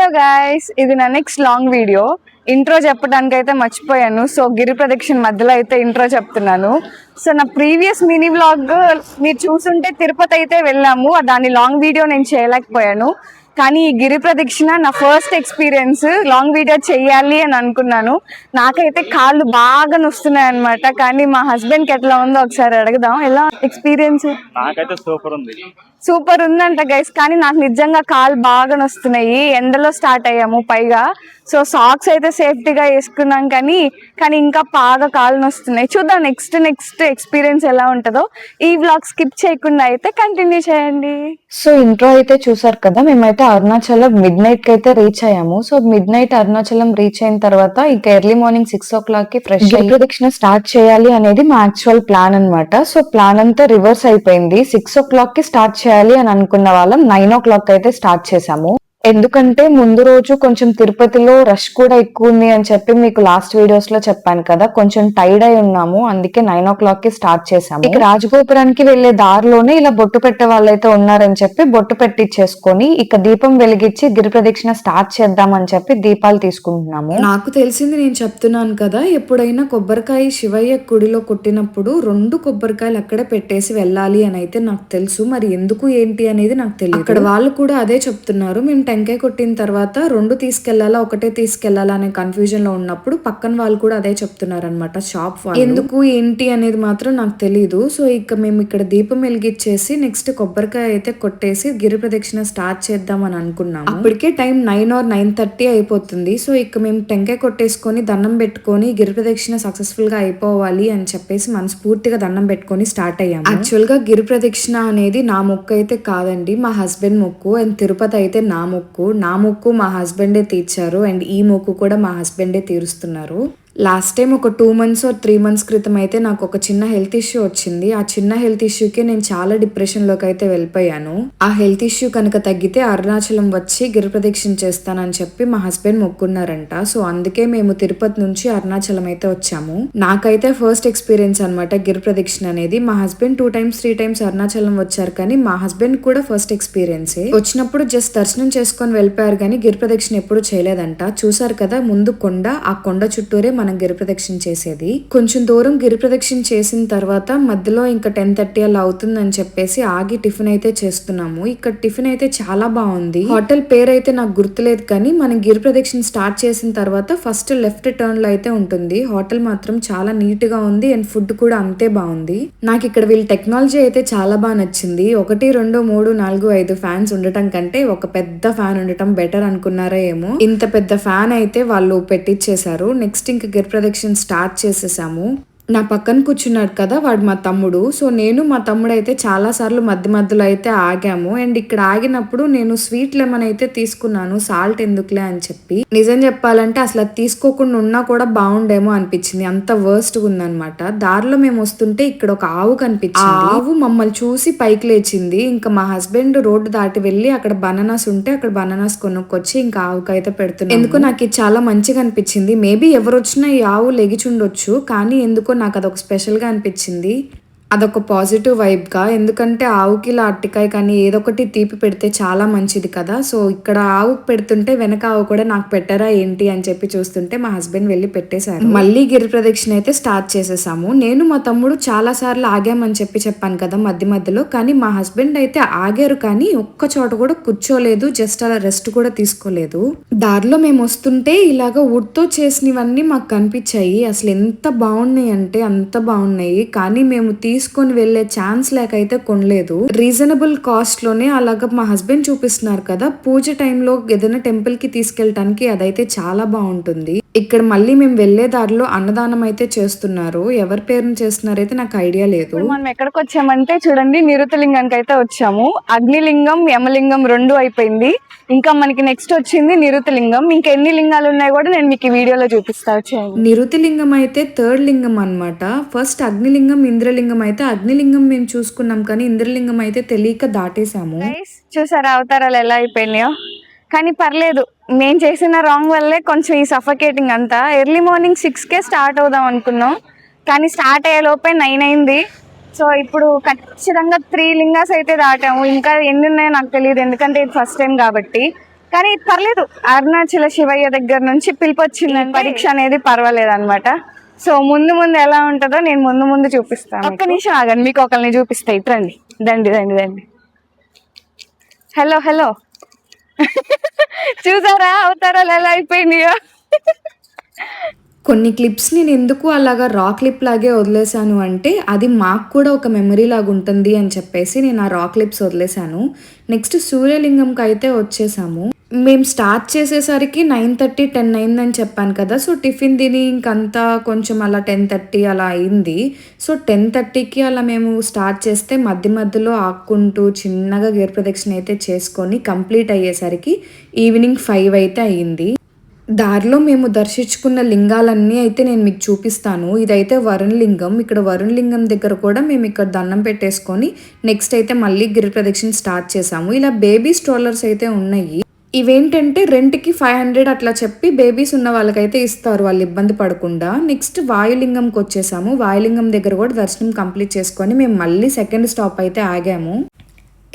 Hello guys, ఇది నా next long video. Intro చెప్పడానికి అయితే మర్చిపోయాను. సో గిరి ప్రదక్షిణ మధ్యలో అయితే ఇంట్రో చెప్తున్నాను. సో నా ప్రీవియస్ మినీ వ్లాగ్ మీరు చూసుంటే తిరుపతి అయితే వెళ్ళాము. దాని లాంగ్ వీడియో నేను చేయలేకపోయాను. కానీ ఈ గిరి ప్రదక్షిణ నా ఫస్ట్ ఎక్స్పీరియన్స్. లాంగ్ వీడియో చెయ్యాలి అని అనుకున్నాను. నాకైతే కాళ్ళు బాగా నొస్తున్నాయి అనమాట. కానీ మా హస్బెండ్ కి ఎట్లా ఉందో ఒకసారి అడుగుదాం. ఎలా ఎక్స్పీరియన్స్? నాకైతే సూపర్ ఉందంట గైస్. కానీ నాకు నిజంగా కాళ్ళు బాగా నొస్తున్నాయి. ఎండలో స్టార్ట్ అయ్యాము పైగా. సో సాక్స్ అయితే సేఫ్టీగా వేసుకున్నాం కానీ ఇంకా బాగా కాళ్ళు నొస్తున్నాయి. చూద్దాం నెక్స్ట్ ఎక్స్పీరియన్స్ ఎలా ఉంటుందో. ఈ వ్లాగ్ స్కిప్ చేయకుండా అయితే కంటిన్యూ చేయండి. సో ఇంట్రో అయితే చూసారు కదా, మేమైతే అరుణాచలం మిడ్ నైట్ కి అయితే రీచ్ అయ్యాము. So mid night Arunachalam reach అయిన తర్వాత ఇంకా ఎర్లీ మార్నింగ్ 6 o'clock కి ఫ్రెష్ ప్రదక్షిణ స్టార్ట్ చేయాలి అనేది మా యాక్చువల్ ప్లాన్ అన్నమాట. సో ప్లాన్ అంతా రివర్స్ అయిపోయింది. 6 o'clock కి స్టార్ట్ చేయాలి అని అనుకున్న వాళ్ళం 9 o'clock అయితే స్టార్ట్ చేసాము. ఎందుకంటే ముందు రోజు కొంచెం తిరుపతిలో రష్ కూడా ఎక్కువ ఉంది అని చెప్పి మీకు లాస్ట్ వీడియోస్ లో చెప్పాను కదా, కొంచెం టైర్డ్ అయి ఉన్నాము. అందుకే 9 o'clock కి స్టార్ట్ చేసాము. ఇక రాజగోపురానికి వెళ్లే దారిలోనే ఇలా బొట్టు పెట్టే వాళ్ళైతే ఉన్నారని చెప్పి బొట్టు పెట్టించేసుకొని ఇక దీపం వెలిగించి గిరి ప్రదక్షిణ స్టార్ట్ చేద్దామని చెప్పి దీపాలు తీసుకుంటున్నాము. నాకు తెలిసింది నేను చెప్తున్నాను కదా, ఎప్పుడైనా కొబ్బరికాయ శివయ్య గుడిలో కొట్టినప్పుడు 2 కొబ్బరికాయలు అక్కడే పెట్టేసి వెళ్ళాలి అని అయితే నాకు తెలుసు. మరి ఎందుకు ఏంటి అనేది నాకు తెలియదు. అక్కడ వాళ్ళు కూడా అదే చెప్తున్నారు. మేము టెంకాయ కొట్టిన తర్వాత 2 తీసుకెళ్లాలా ఒకటే తీసుకెళ్లాలా అనే కన్ఫ్యూజన్ లో ఉన్నప్పుడు పక్కన వాళ్ళు కూడా అదే చెప్తున్నారు అనమాట, షాప్ వాళ్ళు. ఎందుకు ఏంటి అనేది మాత్రం నాకు తెలియదు. సో ఇక మేము ఇక్కడ దీపం వెలిగించేసి నెక్స్ట్ కొబ్బరికాయ అయితే కొట్టేసి గిరి ప్రదక్షిణ స్టార్ట్ చేద్దాం అని అనుకున్నాము. అప్పటికే టైం 9 or 9:30 అయిపోతుంది. సో ఇక మేము టెంకాయ కొట్టేసుకొని దండం పెట్టుకొని గిరి ప్రదక్షిణ సక్సెస్ఫుల్ గా అయిపోవాలి అని చెప్పేసి మనస్ఫూర్తిగా దండం పెట్టుకొని స్టార్ట్ అయ్యాము. యాక్చువల్ గా గిరి ప్రదక్షిణ అనేది నా మొక్కు అయితే కాదండి, మా హస్బెండ్ మొక్కు. అండ్ తిరుపతి అయితే నా మొక్కు మా హస్బెండే తీర్చారు. అండ్ ఈ మొక్కు కూడా మా హస్బెండే తీరుస్తున్నారు. లాస్ట్ టైం ఒక 2 months or 3 months క్రితం అయితే నాకు ఒక చిన్న హెల్త్ ఇష్యూ వచ్చింది. ఆ చిన్న హెల్త్ ఇష్యూకి నేను చాలా డిప్రెషన్ లోకి అయితే వెళ్ళిపోయాను. ఆ హెల్త్ ఇష్యూ కనుక తగ్గితే అరుణాచలం వచ్చి గిరి ప్రదక్షిణ చేస్తానని చెప్పి మా హస్బెండ్ మొక్కున్నారంట. సో అందుకే మేము తిరుపతి నుంచి అరుణాచలం అయితే వచ్చాము. నాకైతే ఫస్ట్ ఎక్స్పీరియన్స్ అనమాట గిరి ప్రదక్షిణ అనేది. మా హస్బెండ్ 2 times 3 times అరుణాచలం వచ్చారు, కానీ మా హస్బెండ్ కూడా ఫస్ట్ ఎక్స్పీరియన్సే. వచ్చినప్పుడు జస్ట్ దర్శనం చేసుకొని వెళ్ళిపోయారు, కానీ గిరి ప్రదక్షిణ ఎప్పుడు చేయలేదంట. చూసారు కదా ముందు కొండ, ఆ కొండ చుట్టూరే మనం గిరి ప్రదక్షిణ చేసేది. కొంచెం దూరం గిరి ప్రదక్షిణ చేసిన తర్వాత మధ్యలో ఇంకా 10:30 అలా అవుతుందని చెప్పేసి ఆగి టిఫిన్ అయితే చేస్తున్నాము. ఇక్కడ టిఫిన్ అయితే చాలా బాగుంది. హోటల్ పేరు అయితే నాకు గుర్తులేదు, కానీ మనం గిరి ప్రదక్షిణ స్టార్ట్ చేసిన తర్వాత ఫస్ట్ లెఫ్ట్ టర్న్ లో అయితే ఉంటుంది. హోటల్ మాత్రం చాలా నీట్ గా ఉంది అండ్ ఫుడ్ కూడా అంతే బాగుంది. నాకు ఇక్కడ వీళ్ళ టెక్నాలజీ అయితే చాలా బాగా నచ్చింది. 1 2 3 4 5 ఫ్యాన్స్ ఉండటం కంటే ఒక పెద్ద ఫ్యాన్ ఉండటం బెటర్ అనుకున్నారా ఏమో. ఇంత పెద్ద ఫ్యాన్ అయితే వాళ్ళు పెట్టించేశారు. నెక్స్ట్ ఇంకా గిరి ప్రదక్షిణ స్టార్ట్ చేసేసాము. నా పక్కన కూర్చున్నాడు కదా వాడు మా తమ్ముడు. సో నేను మా తమ్ముడు అయితే చాలా సార్లు మధ్యలో అయితే ఆగాము. అండ్ ఇక్కడ ఆగినప్పుడు నేను స్వీట్ లెమన్ అయితే తీసుకున్నాను, సాల్ట్ ఎందుకులే అని చెప్పి. నిజం చెప్పాలంటే అసలు అది తీసుకోకుండా ఉన్నా కూడా బాగుండేమో అనిపించింది, అంత వర్స్ట్ ఉందనమాట. దారిలో మేము వస్తుంటే ఇక్కడ ఒక ఆవు కనిపించింది. ఆవు మమ్మల్ని చూసి పైకి లేచింది. ఇంకా మా హస్బెండ్ రోడ్డు దాటి వెళ్ళి అక్కడ బనానాస్ ఉంటే అక్కడ బనానాస్ కొనుక్కొచ్చి ఇంకా ఆవుకి అయితే పెడుతున్నాను. ఎందుకో నాకు ఇది చాలా మంచిగా అనిపించింది. మేబీ ఎవరు వచ్చినా ఈ ఆవు లెగిచుండొచ్చు, కానీ ఎందుకో నాకు అదొక స్పెషల్ గా అనిపించింది. అదొక పాజిటివ్ వైబ్ గా. ఎందుకంటే ఆవుకి ఇలా అట్టికాయ కానీ ఏదో ఒకటి తీపి పెడితే చాలా మంచిది కదా. సో ఇక్కడ ఆవుకి పెడుతుంటే వెనక ఆవు కూడా నాకు పెట్టారా ఏంటి అని చెప్పి చూస్తుంటే మా హస్బెండ్ వెళ్ళి పెట్టేశారు. మళ్ళీ గిరి ప్రదక్షిణ అయితే స్టార్ట్ చేసేసాము. నేను మా తమ్ముడు చాలా సార్లు ఆగామని చెప్పాను కదా మధ్యలో, కానీ మా హస్బెండ్ అయితే ఆగారు, కానీ ఒక్క చోట కూడా కూర్చోలేదు, జస్ట్ అలా రెస్ట్ కూడా తీసుకోలేదు. దారిలో మేము వస్తుంటే ఇలాగా వుడ్ తో చేసినవన్నీ మాకు కనిపించాయి. అసలు ఎంత బాగున్నాయి అంటే అంత బాగున్నాయి, కానీ మేము తీసుకొని వెళ్లే ఛాన్స్ లేకైతే కొనలేదు. రీజనబుల్ కాస్ట్ లోనే అలాగా మా హస్బెండ్ చూపిస్తున్నారు కదా, పూజ టైంలో ఏదైనా టెంపుల్ కి తీసుకెళ్ళటానికి అదైతే చాలా బాగుంటుంది. ఇక్కడ మళ్ళీ మేము వెళ్లే దారిలో అన్నదానం అయితే చేస్తున్నారు. ఎవరి పేరుని చేస్తున్నారు అయితే నాకు ఐడియా లేదు. మనం ఎక్కడికి వచ్చామంటే చూడండి, నిరుతలింగానికి అయితే వచ్చాము. అగ్నిలింగం యమలింగం 2 అయిపోయింది. ఇంకా మనకి నెక్స్ట్ వచ్చింది నిరుతలింగం. ఇంకా ఎన్ని లింగాలు ఉన్నాయి కూడా నేను మీకు ఈ వీడియోలో చూపిస్తా. నిరుతలింగం అయితే 3rd లింగం అన్నమాట. ఫస్ట్ అగ్నిలింగం ఇంద్రలింగం అయితే అగ్నిలింగం మేము చూసుకున్నాం, కానీ ఇంద్రలింగం అయితే తెలియక దాటేసాము. చూసారా అవతారాలు ఎలా అయిపోయినాయో. కానీ పర్లేదు, నేను చేసిన రాంగ్ వల్లే కొంచెం ఈ సఫకేటింగ్ అంతా. ఎర్లీ మార్నింగ్ 6కే స్టార్ట్ అవుదాం అనుకున్నాం, కానీ స్టార్ట్ అయ్యే లోపే 9 అయింది. సో ఇప్పుడు ఖచ్చితంగా 3 లింగాస్ అయితే దాటాము. ఇంకా ఎన్ని ఉన్నాయో నాకు తెలియదు, ఎందుకంటే ఇది ఫస్ట్ టైం కాబట్టి. కానీ పర్లేదు, అరుణాచల శివయ్య దగ్గర నుంచి పిలుపు వచ్చింది, పరీక్ష అనేది పర్వాలేదు అనమాట. సో ముందు ముందు ఎలా ఉంటుందో నేను ముందు చూపిస్తాను. ఒక్క నిమిషం ఆగండి, మీకు ఒకరిని చూపిస్తా. ఇట్రండి, దండి. హలో చూసారా అవతారాలు ఎలా అయిపోయినాయో. కొన్ని క్లిప్స్ నేను ఎందుకు అలాగా రా క్లిప్ లాగే వదిలేశాను అంటే అది మాకు కూడా ఒక మెమరీ లాగా ఉంటుంది అని చెప్పేసి నేను ఆ రా క్లిప్స్ వదిలేశాను. నెక్స్ట్ సూర్యలింగంకి అయితే వచ్చేసాము. మేము స్టార్ట్ చేసేసరికి 9:30, 10 అయిందని చెప్పాను కదా. సో టిఫిన్ తిని ఇంకంతా కొంచెం అలా 10:30 అలా అయింది. సో 10:30కి అలా మేము స్టార్ట్ చేస్తే మధ్యలో ఆక్కుంటూ చిన్నగా గిరి ప్రదక్షిణ అయితే చేసుకొని కంప్లీట్ అయ్యేసరికి ఈవినింగ్ 5 అయితే అయ్యింది. దారిలో మేము దర్శించుకున్న లింగాలన్నీ అయితే నేను మీకు చూపిస్తాను. ఇదైతే వరుణ లింగం. ఇక్కడ వరుణ లింగం దగ్గర కూడా మేము ఇక్కడ దండం పెట్టేసుకొని నెక్స్ట్ అయితే మళ్ళీ గిరి ప్రదక్షిణ స్టార్ట్ చేసాము. ఇలా బేబీ స్ట్రోలర్స్ అయితే ఉన్నాయి. ఇవేంటంటే రెంట్కి 500 అట్లా చెప్పి బేబీస్ ఉన్న వాళ్ళకైతే ఇస్తారు, వాళ్ళు ఇబ్బంది పడకుండా. నెక్స్ట్ వాయులింగంకి వచ్చేసాము. వాయులింగం దగ్గర కూడా దర్శనం కంప్లీట్ చేసుకొని మేము మళ్ళీ సెకండ్ స్టాప్ అయితే ఆగాము.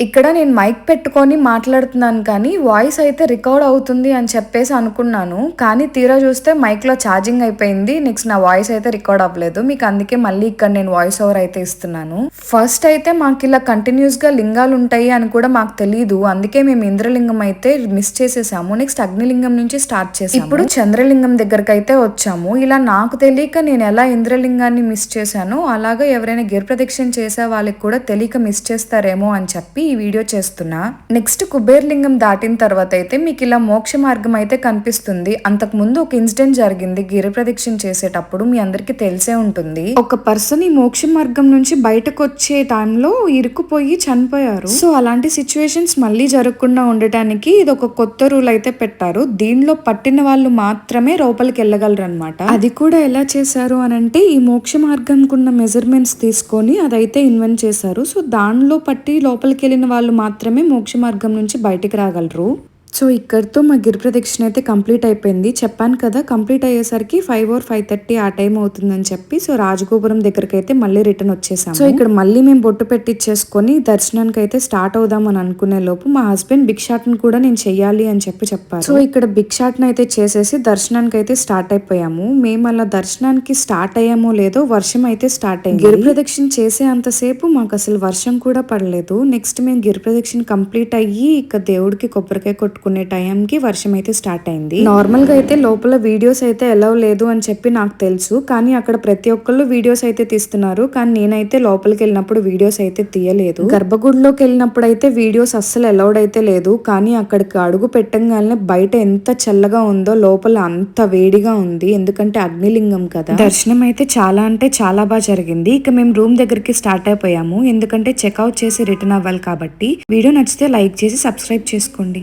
ఇక్కడ నేను మైక్ పెట్టుకొని మాట్లాడుతున్నాను కానీ వాయిస్ అయితే రికార్డ్ అవుతుంది అని చెప్పేసి అనుకున్నాను. కానీ తీరా చూస్తే మైక్లో ఛార్జింగ్ అయిపోయింది. నెక్స్ట్ నా వాయిస్ అయితే రికార్డ్ అవ్వలేదు. మీకు అందుకే మళ్ళీ ఇక్కడ నేను వాయిస్ ఓవర్ అయితే ఇస్తున్నాను. ఫస్ట్ అయితే మాకు ఇలా కంటిన్యూస్గా లింగాలు ఉంటాయి అని కూడా మాకు తెలియదు. అందుకే మేము ఇంద్రలింగం అయితే మిస్ చేసేసాము. నెక్స్ట్ అగ్నిలింగం నుంచి స్టార్ట్ చేసాము. ఇప్పుడు చంద్రలింగం దగ్గరకు అయితే వచ్చాము. ఇలా నాకు తెలియక నేను ఎలా ఇంద్రలింగాన్ని మిస్ చేశానో అలాగా ఎవరైనా గిరి ప్రదక్షిణ చేసే వాళ్ళకి కూడా తెలియక మిస్ చేస్తారేమో అని చెప్పి ఈ వీడియో చేస్తున్నా. నెక్స్ట్ కుబేర్లింగం దాటిన తర్వాత అయితే మీకు ఇలా మోక్ష మార్గం అయితే కనిపిస్తుంది. అంతకు ముందు ఒక ఇన్సిడెంట్ జరిగింది గిరి ప్రదక్షిణ చేసేటప్పుడు, మీ అందరికి తెలిసే ఉంటుంది. ఒక పర్సన్ ఈ మోక్ష మార్గం నుంచి బయటకు వచ్చే టైంలో ఇరుక్కుపోయి చనిపోయారు. సో అలాంటి సిచ్యువేషన్స్ మళ్ళీ జరగకుండా ఉండటానికి ఇది ఒక కొత్త రూల్ అయితే పెట్టారు. దీనిలో పట్టిన వాళ్ళు మాత్రమే లోపలికి వెళ్ళగలరు అనమాట. అది కూడా ఎలా చేశారు అని అంటే ఈ మోక్ష మార్గంకు ఉన్న మెజర్మెంట్స్ తీసుకొని అదైతే ఇన్వెంట్ చేశారు. సో దానిలో పట్టి లోపలికి వెళ్ళిన వాళ్ళు మాత్రమే మోక్ష మార్గం నుంచి బయటికి రాగలరు. సో ఇక్కడితో మా గిరి ప్రదక్షిణ అయితే కంప్లీట్ అయిపోయింది. చెప్పాను కదా కంప్లీట్ అయ్యేసరికి 5 or 5:30 ఆ టైం అవుతుందని చెప్పి. సో రాజగోపురం దగ్గరికి అయితే మళ్ళీ రిటర్న్ వచ్చేసాము. సో ఇక్కడ మళ్ళీ మేము బొట్టు పెట్టించేసుకొని దర్శనానికి అయితే స్టార్ట్ అవుదాం అని అనుకునే లోపు మా హస్బెండ్ భిక్షాటన కూడా నేను చెయ్యాలి అని చెప్పారు. సో ఇక్కడ భిక్షాటన అయితే చేసేసి దర్శనానికి అయితే స్టార్ట్ అయిపోయాము. మేము అలా దర్శనానికి స్టార్ట్ అయ్యామో లేదో వర్షం అయితే స్టార్ట్ అయింది. గిరి ప్రదక్షిణ చేసే అంతసేపు మాకు అసలు వర్షం కూడా పడలేదు. నెక్స్ట్ మేము గిరి ప్రదక్షిణ కంప్లీట్ అయ్యి ఇక దేవుడికి కొబ్బరికాయ కొట్టుకునే టైంకి వర్షం అయితే స్టార్ట్ అయింది. నార్మల్ గా అయితే లోపల వీడియోస్ అయితే అలౌ లేదు అని చెప్పి నాకు తెలుసు, కానీ అక్కడ ప్రతి ఒక్కళ్ళు వీడియోస్ అయితే తీస్తున్నారు. కానీ నేనైతే లోపలికి వెళ్ళినప్పుడు వీడియోస్ అయితే తీయలేదు. గర్భగుడిలోకి వెళ్ళినప్పుడు అయితే వీడియోస్ అస్సలు అలౌడ్ అయితే లేదు. కానీ అక్కడికి అడుగు పెట్టగానే బయట ఎంత చల్లగా ఉందో లోపల అంత వేడిగా ఉంది, ఎందుకంటే అగ్నిలింగం కదా. దర్శనం అయితే చాలా అంటే చాలా బాగా జరిగింది. ఇక మేము రూమ్ దగ్గరికి స్టార్ట్ అయిపోయాము, ఎందుకంటే చెక్అవుట్ చేసి రిటర్న్ అవ్వాలి కాబట్టి. వీడియో నచ్చితే లైక్ చేసి సబ్స్క్రైబ్ చేసుకోండి.